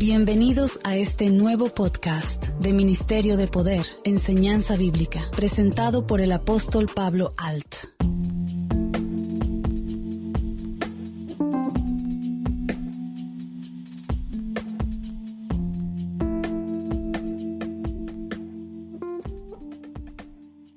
Bienvenidos a este nuevo podcast de Ministerio de Poder, Enseñanza Bíblica, presentado por el apóstol Pablo Alt.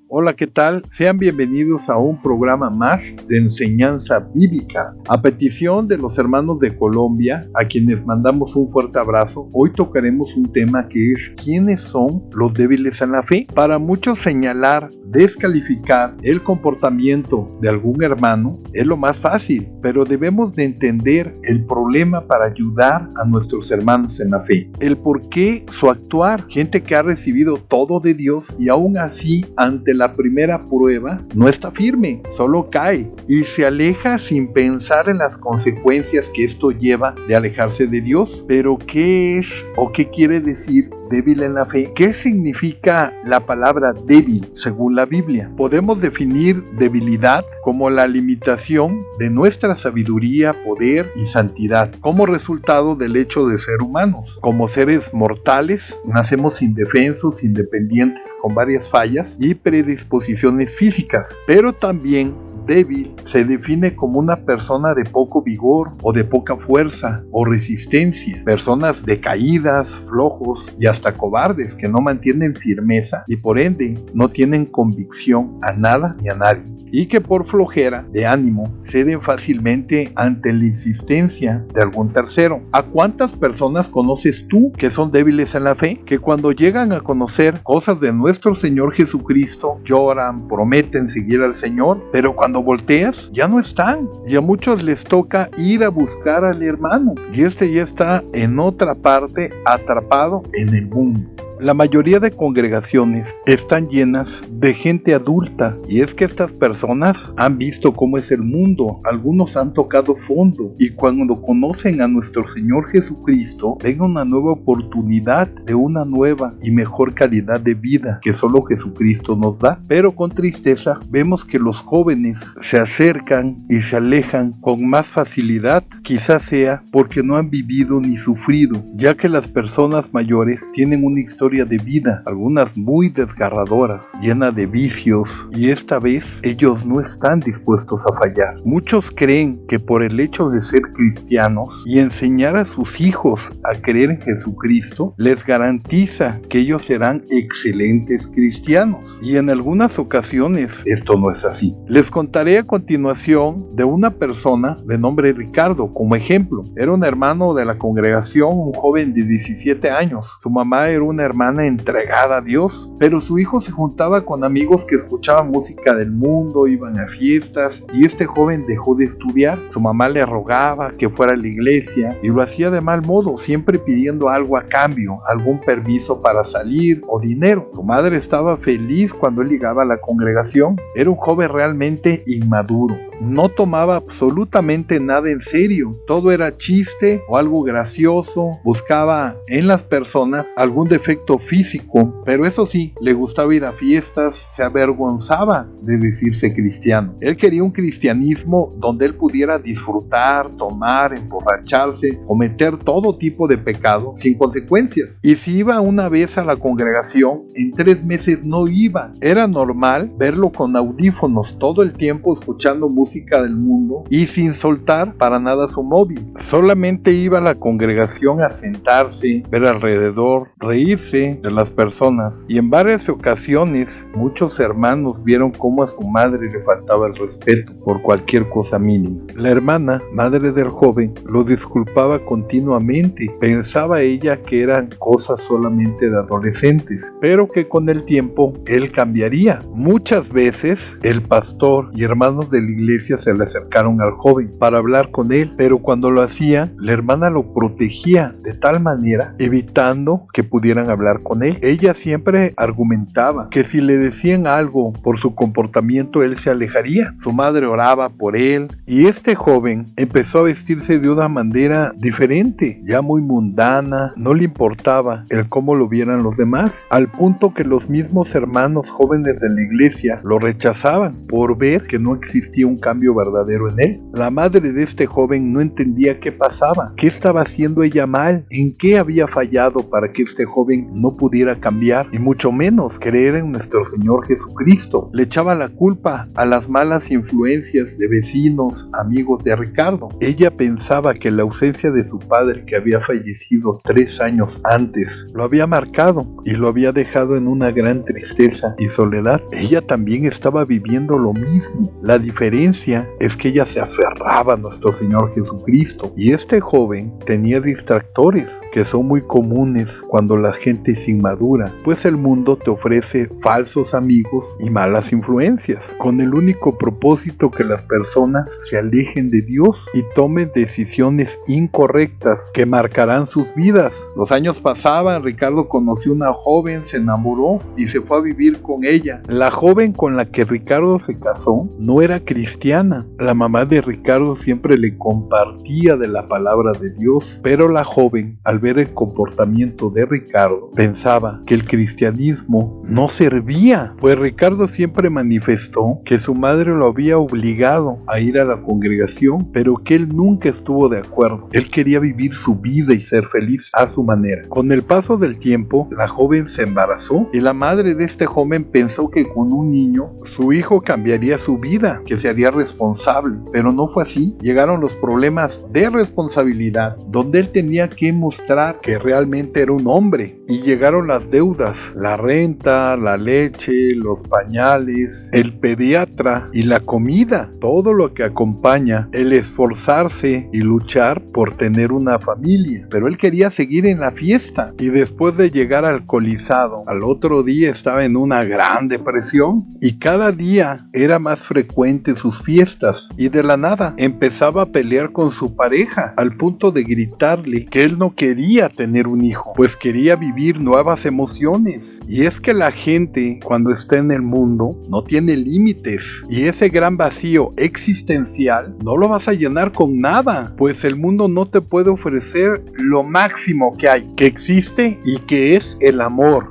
Hola, ¿qué tal? Sean bienvenidos a un programa más de enseñanza bíblica. A petición de los hermanos de Colombia, a quienes mandamos un fuerte abrazo, hoy tocaremos un tema que es ¿quiénes son los débiles en la fe? Para muchos señalar, descalificar el comportamiento de algún hermano es lo más fácil, pero debemos de entender el problema para ayudar a nuestros hermanos en la fe. El por qué su actuar, gente que ha recibido todo de Dios y aún así ante la primera prueba no está firme, solo cae y se aleja sin pensar en las consecuencias que esto lleva de alejarse de Dios. Pero ¿qué es o qué quiere decir débil en la fe? ¿Qué significa la palabra débil según la Biblia? Podemos definir debilidad como la limitación de nuestra sabiduría, poder y santidad como resultado del hecho de ser humanos. Como seres mortales, nacemos indefensos, independientes, con varias fallas y predisposiciones físicas, pero también débil se define como una persona de poco vigor o de poca fuerza o resistencia, personas decaídas, flojos y hasta cobardes que no mantienen firmeza y por ende no tienen convicción a nada ni a nadie, y que por flojera de ánimo ceden fácilmente ante la insistencia de algún tercero. ¿A cuántas personas conoces tú que son débiles en la fe? Que cuando llegan a conocer cosas de nuestro Señor Jesucristo lloran, prometen seguir al Señor, pero cuando volteas ya no están, y a muchos les toca ir a buscar al hermano y este ya está en otra parte, atrapado en el mundo. La mayoría de congregaciones están llenas de gente adulta, y es que estas personas han visto cómo es el mundo, algunos han tocado fondo, y cuando conocen a nuestro Señor Jesucristo, ven una nueva oportunidad de una nueva y mejor calidad de vida que solo Jesucristo nos da. Pero con tristeza vemos que los jóvenes se acercan y se alejan con más facilidad, quizás sea porque no han vivido ni sufrido, ya que las personas mayores tienen una historia de vida, algunas muy desgarradoras, llena de vicios, y esta vez ellos no están dispuestos a fallar. Muchos creen que por el hecho de ser cristianos y enseñar a sus hijos a creer en Jesucristo les garantiza que ellos serán excelentes cristianos, y en algunas ocasiones esto no es así. Les contaré a continuación de una persona de nombre Ricardo como ejemplo. Era un hermano de la congregación, un joven de 17 años. Su mamá era una hermana entregada a Dios, pero su hijo se juntaba con amigos que escuchaban música del mundo, iban a fiestas, y este joven dejó de estudiar. Su mamá le rogaba que fuera a la iglesia y lo hacía de mal modo, siempre pidiendo algo a cambio, algún permiso para salir o dinero. Su madre estaba feliz cuando él llegaba a la congregación. Era un joven realmente inmaduro, no tomaba absolutamente nada en serio, todo era chiste o algo gracioso, buscaba en las personas algún defecto físico, pero eso sí, le gustaba ir a fiestas, se avergonzaba de decirse cristiano. Él quería un cristianismo donde él pudiera disfrutar, tomar, emborracharse, cometer todo tipo de pecado sin consecuencias. Y si iba una vez a la congregación, en 3 meses no iba. Era normal verlo con audífonos todo el tiempo escuchando música del mundo y sin soltar para nada su móvil. Solamente iba a la congregación a sentarse, ver alrededor, reírse de las personas, y en varias ocasiones muchos hermanos vieron cómo a su madre le faltaba el respeto por cualquier cosa mínima. La hermana, madre del joven, lo disculpaba continuamente. Pensaba ella que eran cosas solamente de adolescentes, pero que con el tiempo él cambiaría. Muchas veces el pastor y hermanos de la iglesia se le acercaron al joven para hablar con él, pero cuando lo hacía, la hermana lo protegía de tal manera, evitando que pudieran hablar hablar con él. Ella siempre argumentaba que si le decían algo por su comportamiento él se alejaría. Su madre oraba por él y este joven empezó a vestirse de una manera diferente, ya muy mundana, no le importaba el cómo lo vieran los demás, al punto que los mismos hermanos jóvenes de la iglesia lo rechazaban por ver que no existía un cambio verdadero en él. La madre de este joven no entendía qué pasaba, qué estaba haciendo ella mal, en qué había fallado para que este joven no pudiera cambiar y mucho menos creer en nuestro Señor Jesucristo. Le echaba la culpa a las malas influencias de vecinos, amigos de Ricardo. Ella pensaba que la ausencia de su padre, que había fallecido 3 años antes, lo había marcado y lo había dejado en una gran tristeza y soledad. Ella también estaba viviendo lo mismo. La diferencia es que ella se aferraba a nuestro Señor Jesucristo y este joven tenía distractores que son muy comunes cuando la gente es inmadura, pues el mundo te ofrece falsos amigos y malas influencias, con el único propósito que las personas se alejen de Dios y tomen decisiones incorrectas que marcarán sus vidas. Los años pasaban, Ricardo conoció una joven, se enamoró y se fue a vivir con ella. La joven con la que Ricardo se casó no era cristiana. La mamá de Ricardo siempre le compartía de la palabra de Dios, pero la joven, al ver el comportamiento de Ricardo, pensaba que el cristianismo no servía, pues Ricardo siempre manifestó que su madre lo había obligado a ir a la congregación, pero que él nunca estuvo de acuerdo. Él quería vivir su vida y ser feliz a su manera. Con el paso del tiempo, la joven se embarazó y la madre de este joven pensó que con un niño su hijo cambiaría su vida, que se haría responsable, pero no fue así. Llegaron los problemas de responsabilidad, donde él tenía que mostrar que realmente era un hombre, y llegaron las deudas, la renta, la leche, los pañales, el pediatra y la comida, todo lo que acompaña el esforzarse y luchar por tener una familia. Pero él quería seguir en la fiesta y después de llegar alcoholizado, al otro día estaba en una gran depresión y cada día era más frecuente sus fiestas y de la nada empezaba a pelear con su pareja al punto de gritarle que él no quería tener un hijo, pues quería vivir nuevas emociones. Y es que la gente cuando está en el mundo no tiene límites y ese gran vacío existencial no lo vas a llenar con nada, pues el mundo no te puede ofrecer lo máximo que hay, que existe y que es el amor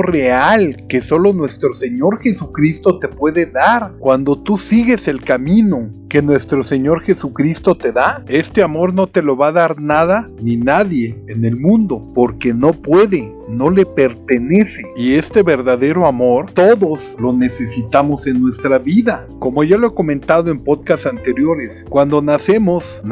real que solo nuestro Señor Jesucristo te puede dar cuando tú sigues el camino que nuestro Señor Jesucristo te da. Este amor no te lo va a dar nada ni nadie en el mundo, porque no puede, no le pertenece. Y este verdadero amor todos lo necesitamos en nuestra vida. Como ya lo he comentado en podcasts anteriores, cuando nacemos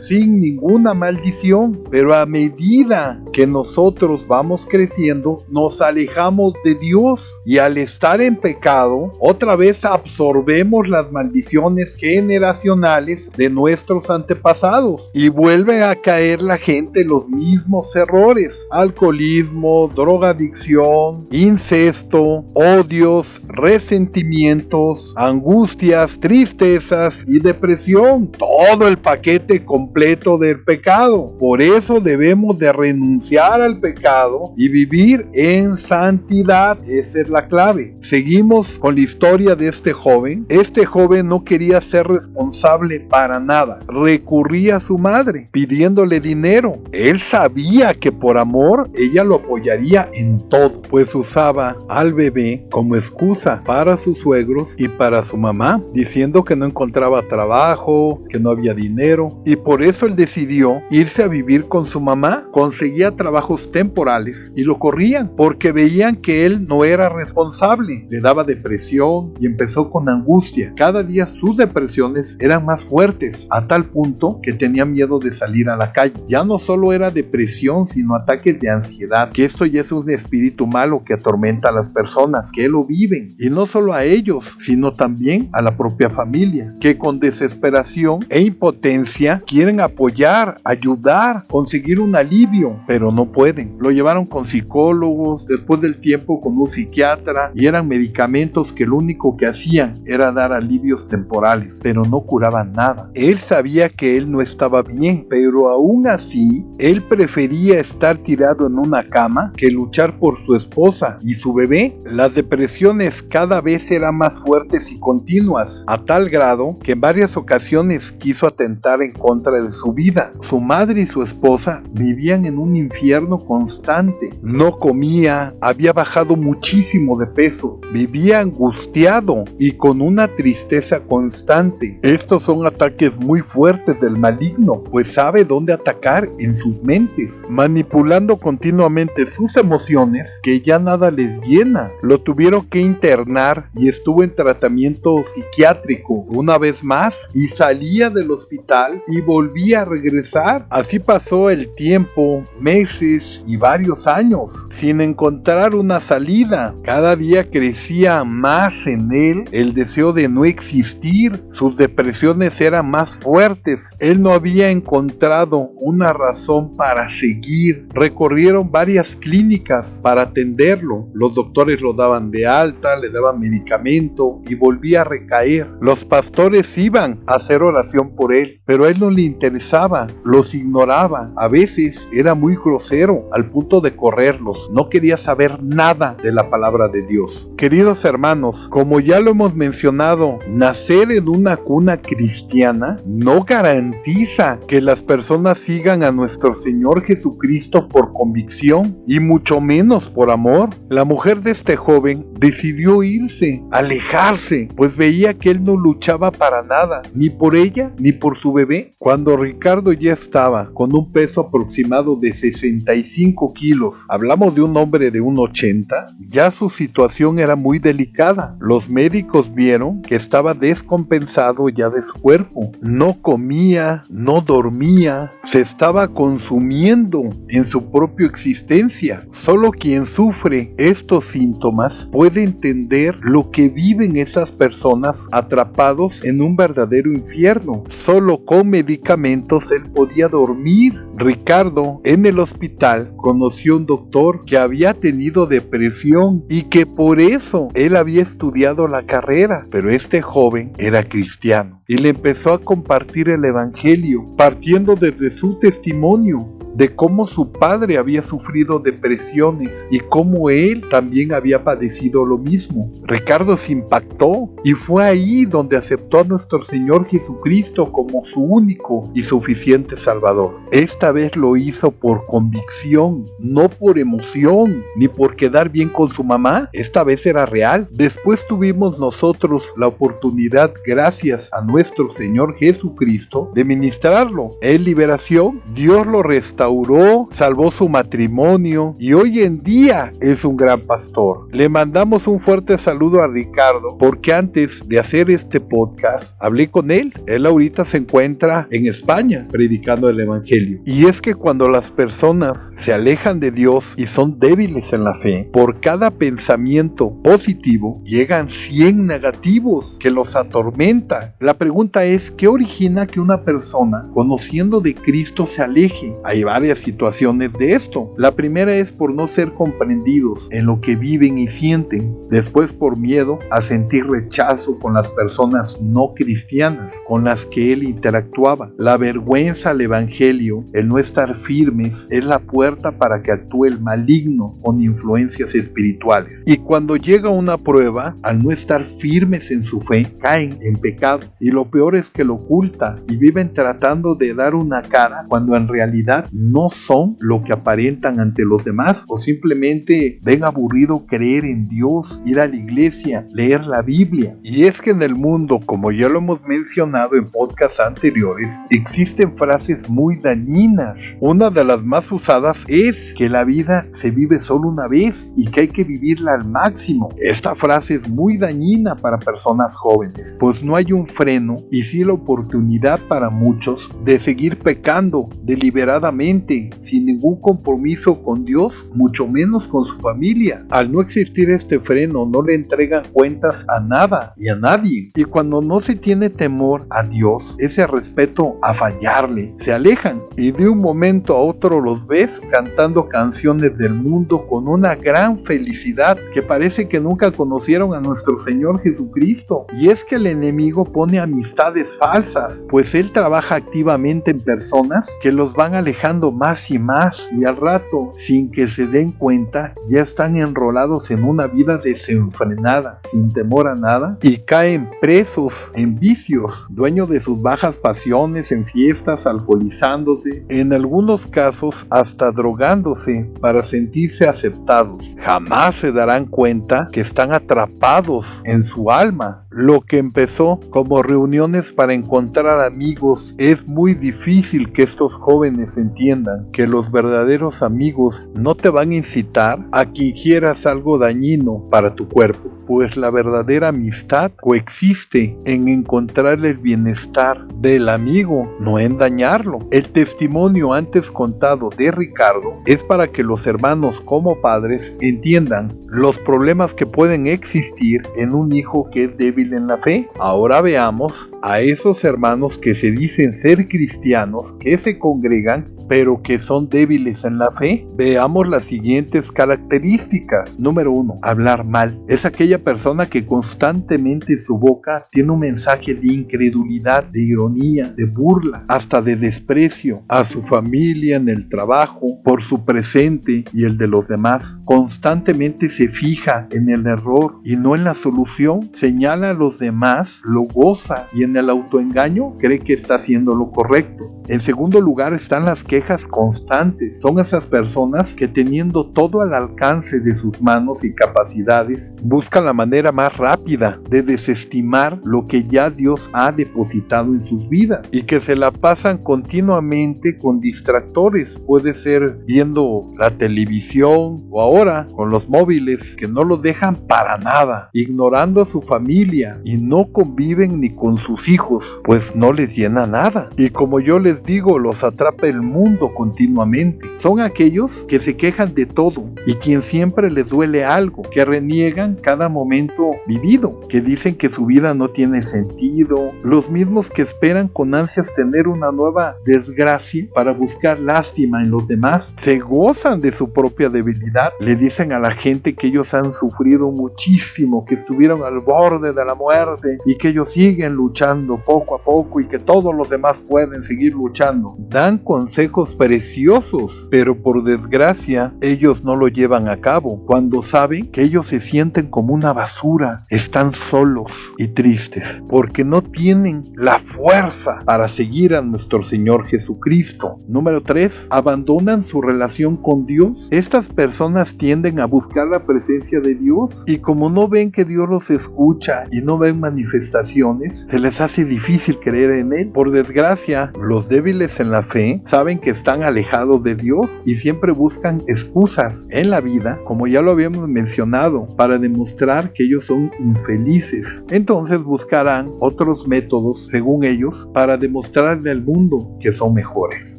sin ninguna maldición, pero a medida que nosotros vamos creciendo, nos alejamos de Dios y al estar en pecado, otra vez absorbemos las maldiciones generacionales de nuestros antepasados y vuelve a caer la gente en los mismos errores: alcoholismo, drogadicción, incesto, odios, resentimientos, angustias, tristezas y depresión. Todo el paquete completo del pecado. Por eso debemos de renunciar al pecado y vivir en santidad. Esa es la clave. Seguimos con la historia de este joven. Este joven no quería ser responsable para nada. Recurría a su madre pidiéndole dinero. Él sabía que por amor ella lo apoyaría en todo, pues usaba al bebé como excusa para sus suegros y para su mamá, diciendo que no encontraba trabajo, que no había dinero, y por eso él decidió irse a vivir con su mamá. Conseguía trabajos temporales y lo corrían porque veían que él no era responsable. Le daba depresión y empezó con angustia. Cada día sus depresiones eran más fuertes, a tal punto que tenía miedo de salir a la calle. Ya no solo era depresión, sino ataques de ansiedad, que esto ya es un espíritu malo que atormenta a las personas que lo viven, y no solo a ellos, sino también a la propia familia, que con desesperación e impotencia quieren apoyar, ayudar, conseguir un alivio, pero no pueden. Lo llevaron con psicólogos, después del tiempo con un psiquiatra, y eran medicamentos que lo único que hacían era dar alivios temporales, pero no curaban nada. Él sabía que él no estaba bien, pero aún así, él prefería estar tirado en una cama cama que luchar por su esposa y su bebé. Las depresiones cada vez eran más fuertes y continuas, a tal grado que en varias ocasiones quiso atentar en contra de su vida. Su madre y su esposa vivían en un infierno constante. No comía, había bajado muchísimo de peso, vivía angustiado y con una tristeza constante. Estos son ataques muy fuertes del maligno, pues sabe dónde atacar en sus mentes, manipulando continuamente sus emociones que ya nada les llena. Lo tuvieron que internar y estuvo en tratamiento psiquiátrico una vez más y salía del hospital y volvía a regresar. Así pasó el tiempo, meses y varios años, sin encontrar una salida. Cada día crecía más en él el deseo de no existir. Sus depresiones eran más fuertes. Él no había encontrado una razón para seguir. Recorrieron varias clínicas para atenderlo. Los doctores lo daban de alta, le daban medicamento y volvía a recaer. Los pastores iban a hacer oración por él, pero a él no le interesaba, los ignoraba. A veces era muy grosero al punto de correrlos. No quería saber nada de la palabra de Dios. Queridos hermanos, como ya lo hemos mencionado, nacer en una cuna cristiana no garantiza que las personas sigan a nuestro Señor Jesucristo por convicción y mucho menos por amor. La mujer de este joven decidió irse, alejarse, pues veía que él no luchaba para nada, ni por ella ni por su bebé. Cuando Ricardo ya estaba con un peso aproximado de 65 kilos, hablamos de un hombre de 1,80, ya su situación era muy delicada. Los médicos vieron que estaba descompensado ya de su cuerpo. No comía, no dormía, se estaba consumiendo en su propia existencia. Solo quien sufre estos síntomas puede entender lo que viven esas personas atrapados en un verdadero infierno. Solo con medicamentos él podía dormir. Ricardo en el hospital conoció un doctor que había tenido depresión y que por eso él había estudiado la carrera, pero este joven era cristiano y le empezó a compartir el evangelio, partiendo desde su testimonio de cómo su padre había sufrido depresiones y cómo él también había padecido lo mismo. Ricardo se impactó y fue ahí donde aceptó a nuestro Señor Jesucristo como su único y suficiente Salvador. Esta vez lo hizo por convicción, no por emoción, ni por quedar bien con su mamá. Esta vez era real. Después tuvimos nosotros la oportunidad, gracias a nuestro Señor Jesucristo, de ministrarlo. En liberación, Dios lo restauró, salvó su matrimonio y hoy en día es un gran pastor. Le mandamos un fuerte saludo a Ricardo porque antes de hacer este podcast hablé con él. Él ahorita se encuentra en España predicando el evangelio. Y es que cuando las personas se alejan de Dios y son débiles en la fe, por cada pensamiento positivo llegan 100 negativos que los atormentan. La pregunta es, ¿qué origina que una persona conociendo de Cristo se aleje? Hay varias situaciones de esto. La primera es por no ser comprendidos en lo que viven y sienten. Después por miedo a sentir rechazo con las personas no cristianas con las que él interactuaba. La vergüenza al evangelio, el no estar firmes, es la puerta para que actúe el maligno con influencias espirituales. Y cuando llega una prueba, al no estar firmes en su fe, caen en pecado. Y lo peor es que lo oculta y viven tratando de dar una cara cuando en realidad no son lo que aparentan ante los demás, o simplemente ven aburrido creer en Dios, ir a la iglesia, leer la Biblia. Y es que en el mundo, como ya lo hemos mencionado en podcasts anteriores, existen frases muy dañinas. Una de las más usadas es que la vida se vive solo una vez y que hay que vivirla al máximo. Esta frase es muy dañina para personas jóvenes, pues no hay un freno y sí la oportunidad para muchos de seguir pecando deliberadamente, sin ningún compromiso con Dios, mucho menos con su familia. Al no existir este freno, no le entregan cuentas a nada y a nadie. Y cuando no se tiene temor a Dios, ese respeto a fallarle, se alejan y de un momento a otro los ves cantando canciones del mundo con una gran felicidad que parece que nunca conocieron a nuestro Señor Jesucristo. Y es que el enemigo pone amistades falsas, pues él trabaja activamente en personas que los van alejando ganando más y más, y al rato, sin que se den cuenta, ya están enrolados en una vida desenfrenada, sin temor a nada, y caen presos en vicios, dueños de sus bajas pasiones, en fiestas, alcoholizándose, en algunos casos hasta drogándose para sentirse aceptados. Jamás se darán cuenta que están atrapados en su alma. Lo que empezó como reuniones para encontrar amigos, es muy difícil que estos jóvenes entiendan que los verdaderos amigos no te van a incitar a que hicieras algo dañino para tu cuerpo, pues la verdadera amistad coexiste en encontrar el bienestar del amigo, no en dañarlo. El testimonio antes contado de Ricardo es para que los hermanos como padres entiendan los problemas que pueden existir en un hijo que es débil en la fe. Ahora veamos a esos hermanos que se dicen ser cristianos, que se congregan, pero que son débiles en la fe. Veamos las siguientes características. Número 1, hablar mal. Es aquella persona que constantemente en su boca tiene un mensaje de incredulidad, de ironía, de burla, hasta de desprecio a su familia, en el trabajo, por su presente y el de los demás. Constantemente se fija en el error y no en la solución. Señala a los demás, lo goza y en el autoengaño cree que está haciendo lo correcto. En segundo lugar están las quejas constantes. Son esas personas que, teniendo todo al alcance de sus manos y capacidades, buscan la manera más rápida de desestimar lo que ya Dios ha depositado en sus vidas, y que se la pasan continuamente con distractores. Puede ser viendo la televisión o ahora con los móviles que no los dejan para nada, ignorando a su familia, y no conviven ni con sus hijos, pues no les llena nada. Y como yo les digo, los atrapa el mundo continuamente. Son aquellos que se quejan de todo y quien siempre les duele algo, que reniegan cada momento vivido, que dicen que su vida no tiene sentido, los mismos que esperan con ansias tener una nueva desgracia para buscar lástima en los demás. Se gozan de su propia debilidad, le dicen a la gente que ellos han sufrido muchísimo, que estuvieron al borde de la muerte y que ellos siguen luchando poco a poco y que todos los demás pueden seguir luchando. Dan consejos preciosos, pero por desgracia ellos no lo llevan a cabo, cuando saben que ellos se sienten como una basura, están solos y tristes, porque no tienen la fuerza para seguir a nuestro Señor Jesucristo. Número 3, abandonan su relación con Dios. Estas personas tienden a buscar la presencia de Dios y como no ven que Dios los escucha y no ven manifestaciones, se les hace difícil creer en Él. Por desgracia, los débiles en la fe saben que están alejados de Dios y siempre buscan excusas en la vida, como ya lo habíamos mencionado, para demostrar que ellos son infelices. Entonces buscarán otros métodos, según ellos, para demostrarle al mundo que son mejores.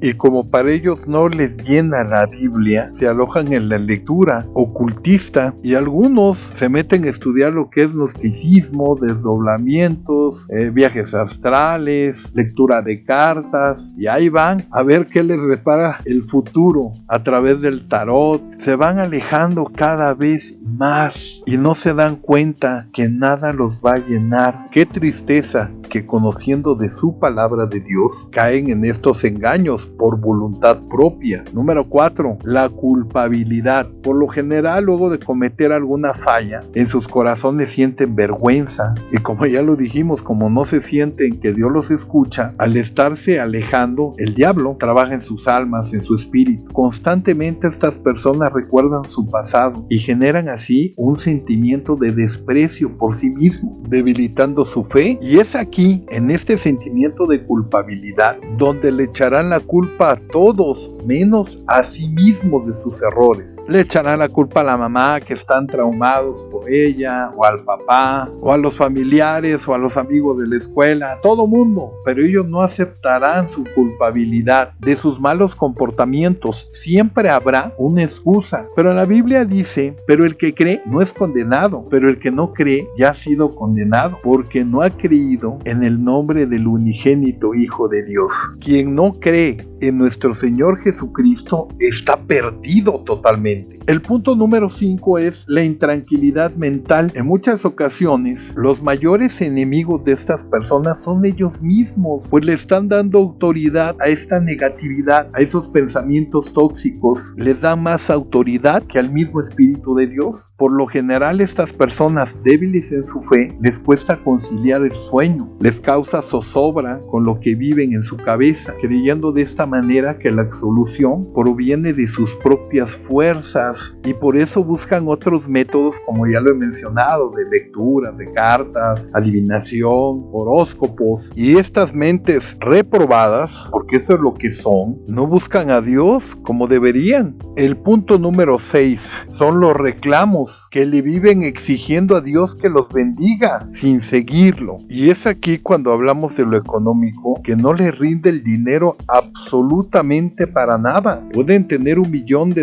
Y como para ellos no les llena la Biblia, se alojan en la lectura ocultista y algunos se meten a estudiar lo que es gnosticismo, desdoblamientos, viajes astrales, lectura de cartas, y ahí van a ver qué les repara el futuro a través del tarot. Se van alejando cada vez más y no se dan cuenta que nada los va a llenar. Qué tristeza que conociendo de su palabra de Dios caen en estos engaños por voluntad propia. Número 4, la culpabilidad. Por lo general, luego de cometer alguna falla, en sus corazones sienten vergüenza y como ya lo dijimos, como no se sienten que Dios los escucha, al estarse alejando, el diablo trabaja en sus almas, en su espíritu. Constantemente estas personas recuerdan su pasado y generan así un sentimiento de desprecio por sí mismo, debilitando su fe. Y es aquí, en este sentimiento de culpabilidad, donde le echarán la culpa a todos, menos a sí mismos de sus errores. Le echarán la culpa a la mamá, que están traumados por ella, o al papá, o a los familiares, o a los amigos de la escuela, a todo mundo, pero ellos no aceptarán su culpabilidad de sus malos comportamientos. Siempre habrá una excusa, pero la Biblia dice: pero el que que cree no es condenado, pero el que no cree ya ha sido condenado, porque no ha creído en el nombre del unigénito Hijo de Dios. Quien no cree en nuestro Señor Jesucristo está perdido totalmente. El punto número 5 es la intranquilidad mental. En muchas ocasiones, los mayores enemigos de estas personas son ellos mismos, pues le están dando autoridad a esta negatividad, a esos pensamientos tóxicos. Les da más autoridad que al mismo Espíritu de Dios. Por lo general, estas personas débiles en su fe les cuesta conciliar el sueño, les causa zozobra con lo que viven en su cabeza, creyendo de esta manera que la solución proviene de sus propias fuerzas, y por eso buscan otros métodos, como ya lo he mencionado, de lecturas, de cartas, adivinación, horóscopos. Y estas mentes reprobadas, porque eso es lo que son, no buscan a Dios como deberían. El punto número 6 son los reclamos, que le viven exigiendo a Dios que los bendiga sin seguirlo. Y es aquí cuando hablamos de lo económico, que no les rinde el dinero absolutamente para nada. Pueden tener $1 millón,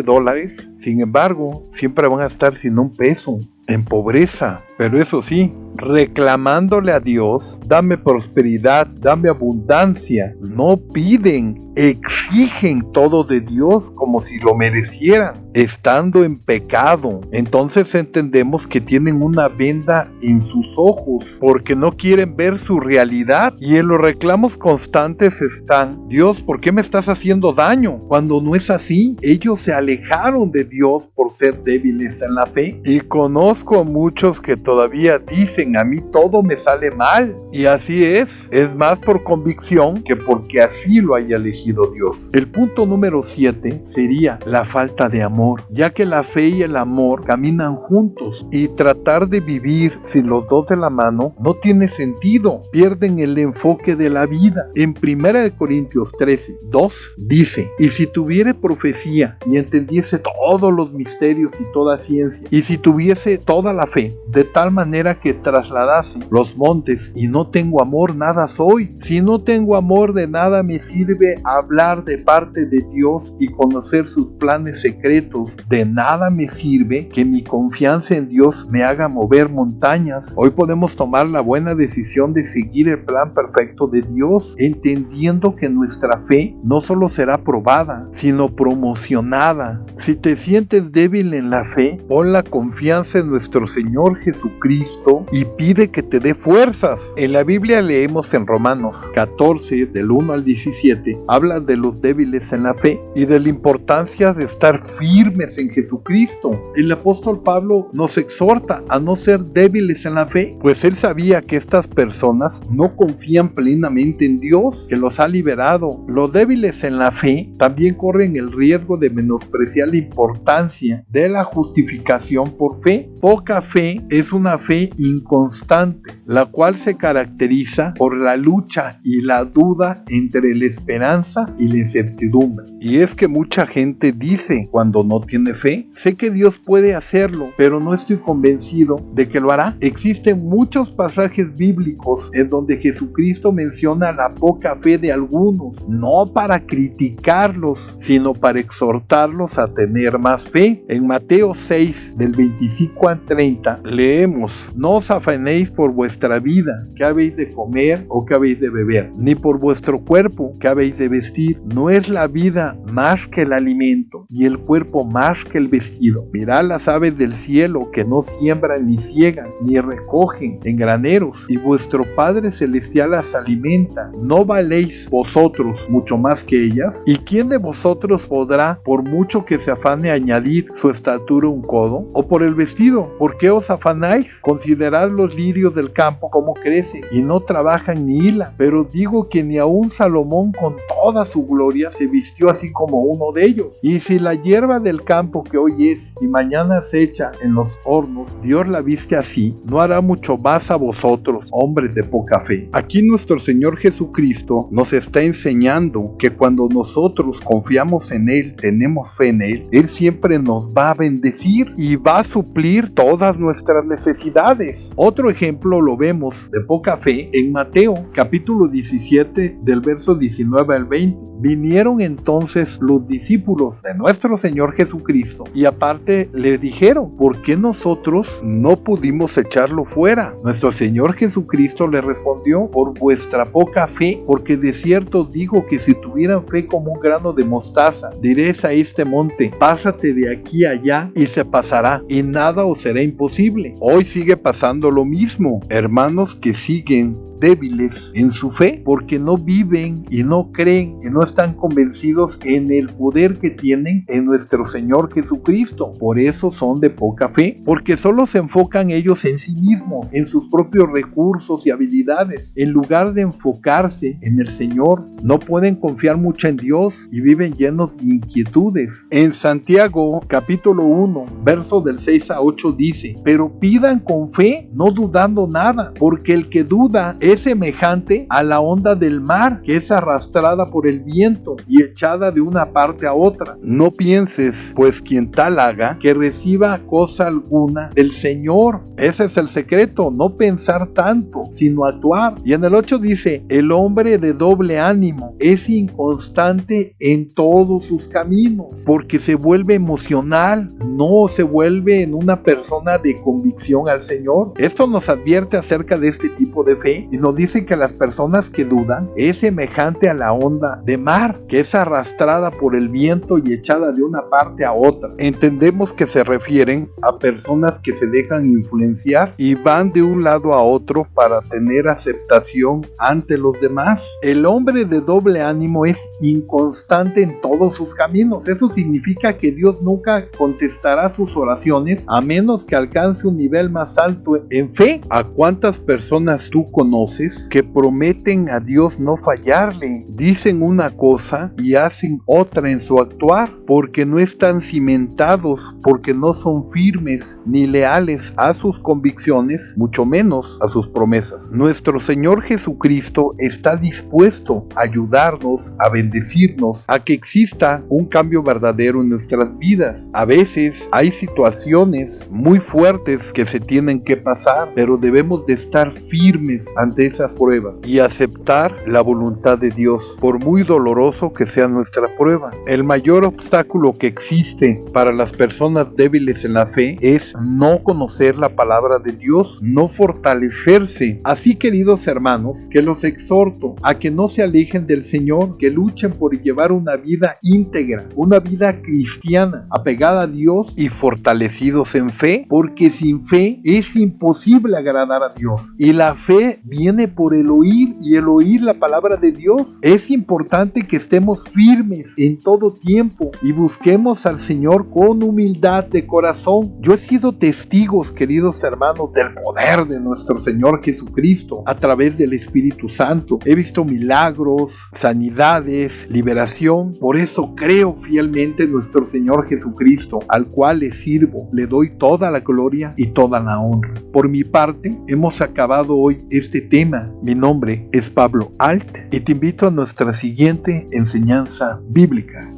sin embargo, siempre van a estar sin un peso, en pobreza. Pero eso sí, reclamándole a Dios, dame prosperidad, dame abundancia. No piden, exigen todo de Dios como si lo merecieran, estando en pecado. Entonces entendemos que tienen una venda en sus ojos, porque no quieren ver su realidad. Y en los reclamos constantes están: Dios, ¿por qué me estás haciendo daño? Cuando no es así, ellos se alejaron de Dios por ser débiles en la fe. Y conozco a muchos que todavía dicen: a mí todo me sale mal. Y así es más por convicción que porque así lo haya elegido Dios. El punto número 7 sería la falta de amor, ya que la fe y el amor caminan juntos, y tratar de vivir sin los dos de la mano no tiene sentido. Pierden el enfoque de la vida. En 1 Corintios 13:2 dice: y si tuviere profecía y entendiese todos los misterios y toda ciencia, y si tuviese toda la fe, de tal manera que trasladase los montes, y no tengo amor, nada soy. Si no tengo amor, de nada me sirve hablar de parte de Dios y conocer sus planes secretos. De nada me sirve que mi confianza en Dios me haga mover montañas. Hoy podemos tomar la buena decisión de seguir el plan perfecto de Dios, entendiendo que nuestra fe no solo será probada, sino promocionada. Si te sientes débil en la fe, pon la confianza en nuestro Señor Jesucristo y pide que te dé fuerzas. En la Biblia leemos en Romanos 14, del 1 al 17, habla de los débiles en la fe y de la importancia de estar firmes en Jesucristo. El apóstol Pablo nos exhorta a no ser débiles en la fe, pues él sabía que estas personas no confían plenamente en Dios, que los ha liberado. Los débiles en la fe también corren el riesgo de menospreciar la importancia de la justificación por fe. Poca fe es una fe inconstante, la cual se caracteriza por la lucha y la duda entre la esperanza y la incertidumbre. Y es que mucha gente dice cuando no tiene fe: sé que Dios puede hacerlo, pero no estoy convencido de que lo hará. Existen muchos pasajes bíblicos en donde Jesucristo menciona la poca fe de algunos, no para criticarlos, sino para exhortarlos a tener más fe. En Mateo 6, del 25 al 30, leemos: no os afanéis por vuestra vida, qué habéis de comer o qué habéis de beber, ni por vuestro cuerpo, qué habéis de vestir. No es la vida más que el alimento, y el cuerpo más que el vestido. Mirad las aves del cielo, que no siembran ni ciegan ni recogen en graneros, y vuestro Padre Celestial las alimenta. ¿No valéis vosotros mucho más que ellas? ¿Y quién de vosotros podrá, por mucho que se afane, añadir su estatura un codo? ¿O por el vestido, por qué os afanáis? Considerad los lirios del campo, cómo crecen, y no trabajan ni hilan. Pero digo que ni aun Salomón con toda su gloria se vistió así como uno de ellos. Y si la hierba del campo, que hoy es y mañana se echa en los hornos, Dios la viste así, ¿no hará mucho más a vosotros, hombres de poca fe? Aquí nuestro Señor Jesucristo nos está enseñando que cuando nosotros confiamos en Él, tenemos fe en Él, Él siempre nos va a bendecir y va a suplir todas nuestras necesidades. Otro ejemplo lo vemos de poca fe en Mateo, capítulo 17, del verso 19 al 20. Vinieron entonces los discípulos de nuestro Señor Jesucristo y aparte le dijeron: ¿por qué nosotros no pudimos echarlo fuera? Nuestro Señor Jesucristo le respondió: por vuestra poca fe, porque de cierto os digo que si tuvieran fe como un grano de mostaza, diréis a este monte: pásate de aquí a allá, y se pasará, y nada os será imposible. Hoy sigue pasando lo mismo, hermanos que siguen débiles en su fe, porque no viven y no creen y no están convencidos en el poder que tienen en nuestro Señor Jesucristo. Por eso son de poca fe, porque solo se enfocan ellos en sí mismos, en sus propios recursos y habilidades, en lugar de enfocarse en el Señor. No pueden confiar mucho en Dios y viven llenos de inquietudes. En Santiago capítulo 1, verso del 6 a 8 dice: pero pidan con fe, no dudando nada, porque el que duda es semejante a la onda del mar, que es arrastrada por el viento y echada de una parte a otra. No pienses, pues, quien tal haga, que reciba cosa alguna del Señor. Ese es el secreto, no pensar tanto, sino actuar. Y en el 8 dice: el hombre de doble ánimo es inconstante en todos sus caminos, porque se vuelve emocional, no se vuelve en una persona de convicción al Señor. Esto nos advierte acerca de este tipo de fe y nos dice que las personas que dudan es semejante a la onda de mar, que es arrastrada por el viento y echada de una parte a otra. Entendemos que se refieren a personas que se dejan influenciar y van de un lado a otro para tener aceptación ante los demás. El hombre de doble ánimo es inconstante en todos sus caminos. Eso significa que Dios nunca contestará sus oraciones a menos que alcance un nivel más alto en fe. ¿A cuántas personas tú conoces que prometen a Dios no fallarle? Dicen una cosa y hacen otra en su actuar, porque no están cimentados, porque no son firmes ni leales a sus convicciones, mucho menos a sus promesas. Nuestro Señor Jesucristo está dispuesto a ayudarnos, a bendecirnos, a que exista un cambio verdadero en nuestras vidas. A veces hay situaciones muy fuertes que se tienen que pasar, pero debemos de estar firmes ante esas pruebas y aceptar la voluntad de Dios, por muy doloroso que sea nuestra prueba. El mayor obstáculo que existe para las personas débiles en la fe es no conocer la palabra de Dios, no fortalecerse. Así, queridos hermanos, que los exhorto a que no se alejen del Señor, que luchen por llevar una vida íntegra, una vida cristiana, apegada a Dios y fortalecidos en fe, porque sin fe es imposible agradar a Dios. Y la fe viene por el oír, y el oír la palabra de Dios. Es importante que estemos firmes en todo tiempo y busquemos al Señor con humildad de corazón. Yo he sido testigos, queridos hermanos, del poder de nuestro Señor Jesucristo a través del Espíritu Santo. He visto milagros, sanidades, liberación. Por eso creo fielmente en nuestro Señor Jesucristo, al cual le sirvo. Le doy toda la gloria y toda la honra. Por mi parte, hemos acabado hoy este tema. Mi nombre es Pablo Alt y te invito a nuestra siguiente enseñanza bíblica.